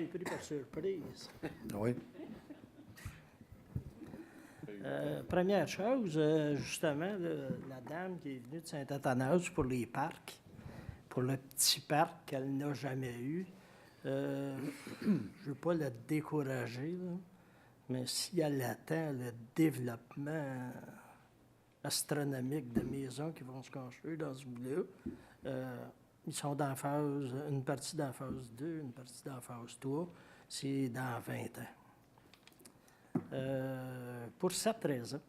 pris par surprise. Oui. Première chose, justement, la dame qui est venue de Saint-Athanase pour les parcs, pour le petit parc qu'elle n'a jamais eu, je ne veux pas la décourager, là, mais si elle attend le développement astronomique de maisons qui vont se construire dans ce bout-là, ils sont dans phase, une partie dans phase 2, une partie dans phase 3, c'est dans 20 ans. Pour cette raison,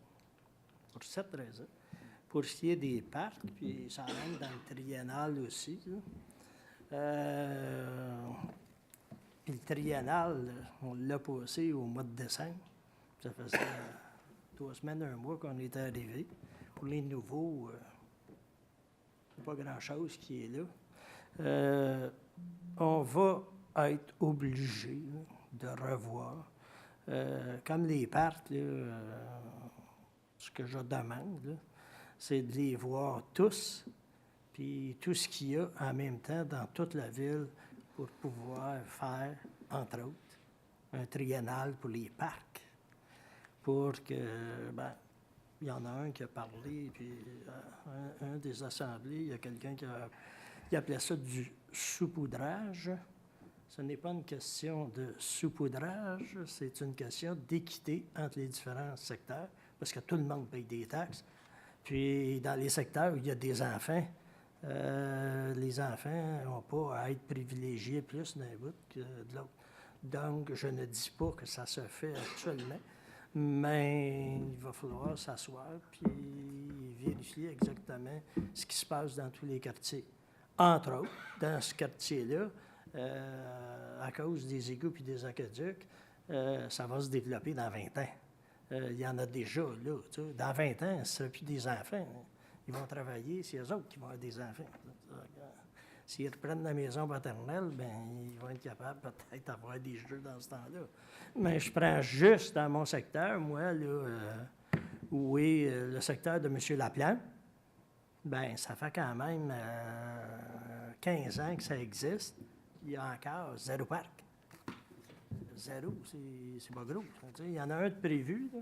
pour ce qui est des parcs, puis ça rentre dans le triennal aussi, puis le triennal, on l'a passé au mois de décembre. Ça faisait 3 semaines, 1 mois qu'on était arrivé. Pour les nouveaux, pas grand-chose qui est là. On va être obligé de revoir. Comme les parcs, ce que je demande, là, c'est de les voir tous, puis tout ce qu'il y a en même temps dans toute la ville pour pouvoir faire, entre autres, un triennal pour les parcs. Pour que, il y en a un qui a parlé, puis un des assemblées, il y a quelqu'un qui appelait ça du saupoudrage. Ce n'est pas une question de saupoudrage, c'est une question d'équité entre les différents secteurs, parce que tout le monde paye des taxes. Puis, dans les secteurs où il y a des enfants, les enfants n'ont pas à être privilégiés plus d'un bout que de l'autre. Donc, je ne dis pas que ça se fait actuellement, mais il va falloir s'asseoir puis vérifier exactement ce qui se passe dans tous les quartiers. Entre autres, dans ce quartier-là, à cause des égouts et des aqueducs, ça va se développer dans 20 ans. Il y en a déjà, là. Tu sais, dans 20 ans, ce ne sera plus des enfants. Ils vont travailler, c'est eux autres qui vont avoir des enfants. S'ils reprennent la maison paternelle, bien, ils vont être capables peut-être d'avoir des jeux dans ce temps-là. Mais je prends juste dans mon secteur, moi, là, où est le secteur de M. Laplante. Bien, ça fait quand même 15 ans que ça existe. Il y a encore 0 parc. 0, c'est pas gros. Il y en a un de prévu, là.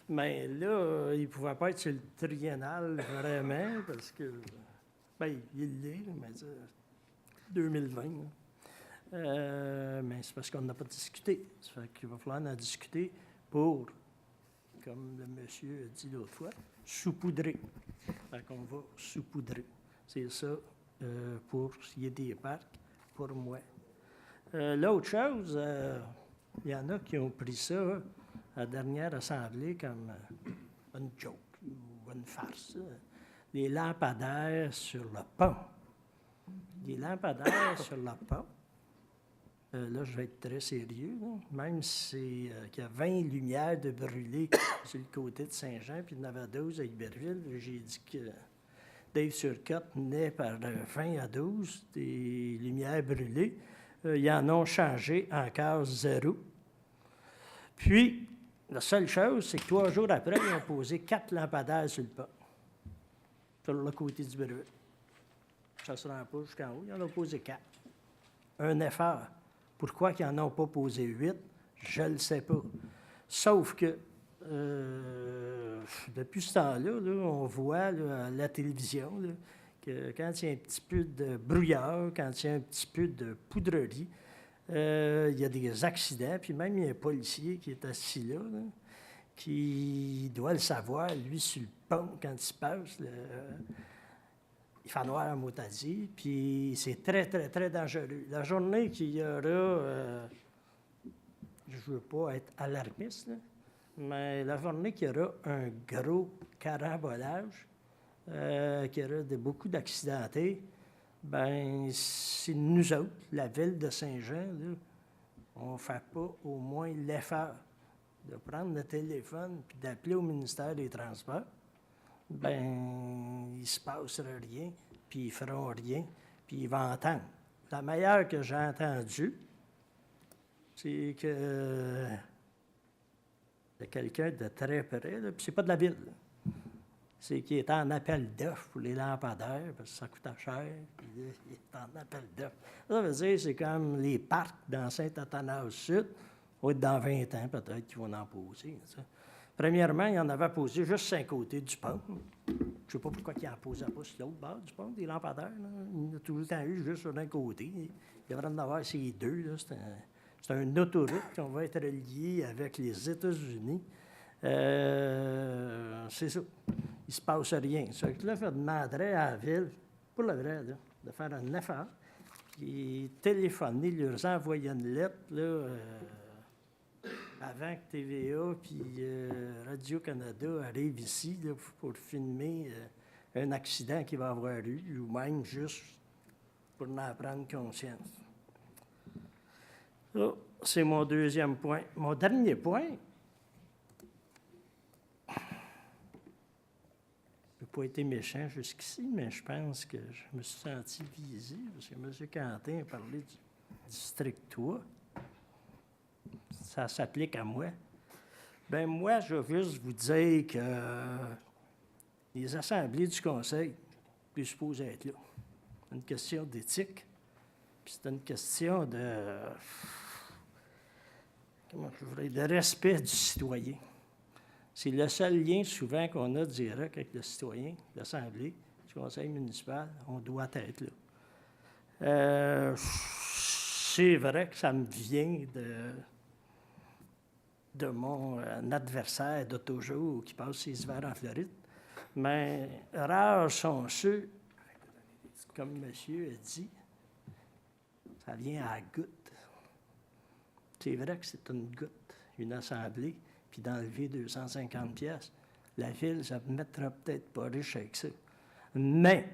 Mais là, il ne pouvait pas être sur le triennal vraiment, parce que, bien, il l'est, mais 2020. Mais c'est parce qu'on n'a pas discuté. Ça fait qu'il va falloir en discuter pour, comme le monsieur a dit l'autre fois, saupoudrer. Fait qu'on va saupoudrer. C'est ça pour ce qui est des parcs, pour moi. L'autre chose, il y en a qui ont pris ça à la dernière assemblée comme une joke ou une farce. Les lampadaires sur le pont. Les lampadaires sur le pont. Là, je vais être très sérieux. Là. Même si qu'il y a 20 lumières de brûlées sur le côté de Saint-Jean, puis il y en avait 12 à Iberville, j'ai dit que Dave Turcotte naît par 20 à 12 des lumières brûlées. Ils en ont changé encore 0. Puis, la seule chose, c'est que 3 jours après, ils ont posé 4 lampadaires sur le pont, sur le côté du Berville. Ça ne se rend pas jusqu'en haut. Ils en ont posé 4. Un effort. Pourquoi ils n'en ont pas posé 8? Je ne le sais pas. Sauf que, depuis ce temps-là, là, on voit là, à la télévision là, que quand il y a un petit peu de brouillard, quand il y a un petit peu de poudrerie, il y a des accidents. Puis même, il y a un policier qui est assis là, qui doit le savoir, lui, sur le pont, quand il se passe. Il fait noir à Motadi, puis c'est très, très, très dangereux. La journée qu'il y aura, je ne veux pas être alarmiste, là, mais la journée qu'il y aura un gros carambolage, qu'il y aura beaucoup d'accidentés, bien, c'est nous autres, la ville de Saint-Jean, là, on ne fait pas au moins l'effort de prendre le téléphone puis d'appeler au ministère des Transports. Ben, il ne se passera rien, puis ils ne feront rien, puis ils vont entendre. La meilleure que j'ai entendue, c'est que y a quelqu'un de très près, là, puis c'est pas de la ville. c'est qu'il est en appel d'offres pour les lampadaires, parce que ça coûtait cher, puis là, il est en appel d'offres. Ça veut dire c'est comme les parcs dans Saint-Athanase-Sud, va être dans 20 ans peut-être qu'ils vont en poser. Ça. Premièrement, il en avait posé juste 5 côtés du pont. Je ne sais pas pourquoi il n'en posait pas sur l'autre bord du pont, des lampadaires. Là. Il en a tout le temps eu juste sur un côté. Il devrait en avoir ces deux. Là. C'est un autoroute qu'on va être relié avec les États-Unis. C'est ça. Il ne se passe rien. Ça fait que là, je demanderais à la ville, pour le vrai, là, de faire un effort, puis téléphoner, leur envoyer une lettre, là, avant que TVA puis Radio-Canada arrivent ici là, pour filmer un accident qui va avoir eu, ou même juste pour en prendre conscience. Ça, c'est mon deuxième point. Mon dernier point, je n'ai pas été méchant jusqu'ici, mais je pense que je me suis senti visé, parce que M. Quentin a parlé du district 3. Ça s'applique à moi. Bien, moi, je veux juste vous dire que les assemblées du Conseil sont supposées être là. C'est une question d'éthique, puis c'est une question de... Comment je voudrais dire? De respect du citoyen. C'est le seul lien souvent qu'on a direct avec le citoyen, l'Assemblée, du Conseil municipal. On doit être là. C'est vrai que ça me vient de mon adversaire de toujours qui passe ses hivers en Floride. Mais rares sont ceux, comme monsieur a dit, ça vient à la goutte. C'est vrai que c'est une goutte, une assemblée, puis d'enlever 250 pièces. La ville, ça ne mettra peut-être pas riche avec ça. Mais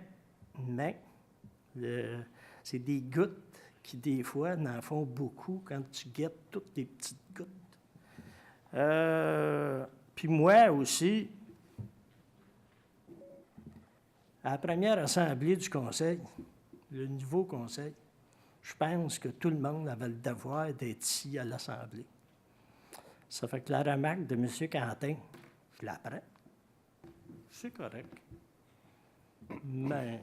c'est des gouttes qui, des fois, n'en font beaucoup quand tu guettes toutes les petites gouttes. Puis moi aussi, à la première assemblée du Conseil, le nouveau Conseil, je pense que tout le monde avait le devoir d'être ici à l'Assemblée. Ça fait que la remarque de M. Quentin, je la prends. C'est correct. Mais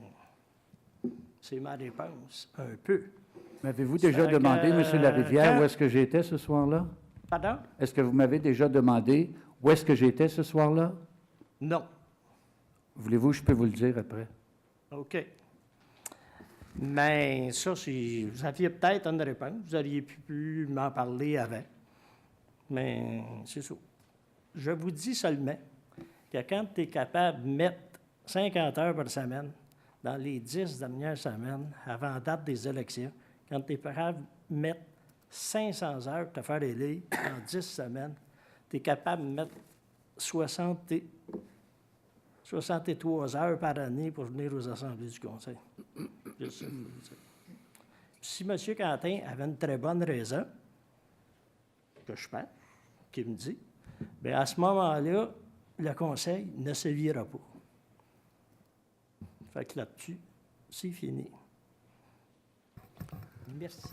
c'est ma réponse, un peu. M'avez-vous déjà demandé, M. Larivière, où est-ce que j'étais ce soir-là? Pardon? Est-ce que vous m'avez déjà demandé où est-ce que j'étais ce soir-là? Non. Voulez-vous, je peux vous le dire après. OK. Mais ça, vous aviez peut-être une réponse. Vous auriez pu m'en parler avant. Mais c'est ça. Je vous dis seulement que quand tu es capable de mettre 50 heures par semaine dans les 10 dernières semaines, avant la date des élections, quand tu es capable de mettre 500 heures pour te faire élire en 10 semaines, tu es capable de mettre 63 heures par année pour venir aux assemblées du Conseil. Juste ça, je vous le dis. Si M. Quentin avait une très bonne raison, que je pense, qu'il me dit, bien à ce moment-là, le Conseil ne se vira pas. Fait que là-dessus, c'est fini. Merci.